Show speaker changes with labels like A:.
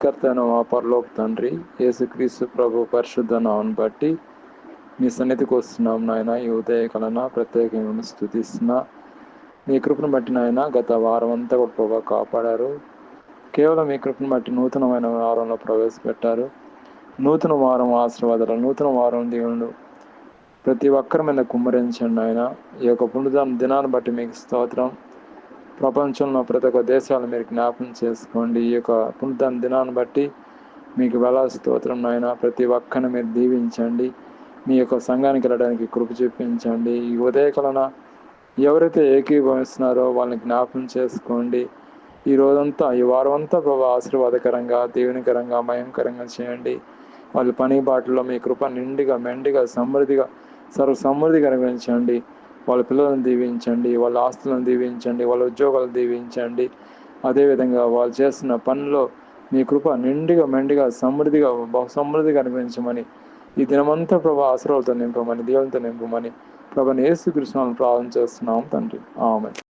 A: కర్తను మా పరలోక తండ్రి, యేసుక్రీస్తు ప్రభు పరిశుద్ధ నామమును బట్టి మీ సన్నిధికి వస్తున్నాం నాయన. ఈ ఉదయకాలన ప్రత్యేకంగా స్తుతిస్తున్నా. మీ కృపను బట్టి నాయన గత వారం అంతా కూడా ప్రభావ కాపాడారు. కేవలం మీ కృపను బట్టి నూతనమైన వారంలో ప్రవేశపెట్టారు. నూతన వారం ఆశీర్వాదాలు, నూతన వారం దేవుడు ప్రతి ఒక్కరి మీద కుమ్మరించండి ఆయన. ఈ యొక్క పునరుద్ధరణ దినాన్ని బట్టి మీకు స్తోత్రం. ప్రపంచంలో ప్రతి ఒక్క దేశాలు మీరు జ్ఞాపకం చేసుకోండి. ఈ యొక్క పునరుద్ధరణ దినాన్ని బట్టి మీకు వేలాది స్తోత్రం నాయన. ప్రతి ఒక్కరిని మీరు దీవించండి. మీ యొక్క సంఘానికి వెళ్ళడానికి కృప చూపించండి. ఈ ఉదయకాలన ఎవరైతే ఏకీభవిస్తున్నారో వాళ్ళని జ్ఞాపకం చేసుకోండి. ఈ రోజంతా, ఈ వారం అంతా ప్రభావ ఆశీర్వాదకరంగా, దీవెనకరంగా, భయంకరంగా చేయండి. వాళ్ళ పని బాటలో మీ కృప నిండుగా, మెండుగా, సమృద్ధిగా, సర్వ సమృద్ధిగా నిర్వహించండి. వాళ్ళ పిల్లలను దీవించండి, వాళ్ళ ఆస్తులను దీవించండి, వాళ్ళ ఉద్యోగాలు దీవించండి. అదేవిధంగా వాళ్ళు చేస్తున్న పనిలో మీ కృప నిండుగా, మెండుగా, సమృద్ధిగా, బహు సమృద్ధిగా నిర్వహించమని, ఈ దినమంతా ప్రభా ఆశీర్వాదాలతో నింపమని, దేవునితో నింపమని యేసుక్రీస్తునామమున ప్రార్థన చేస్తున్నాం తండ్రి. ఆమేన్.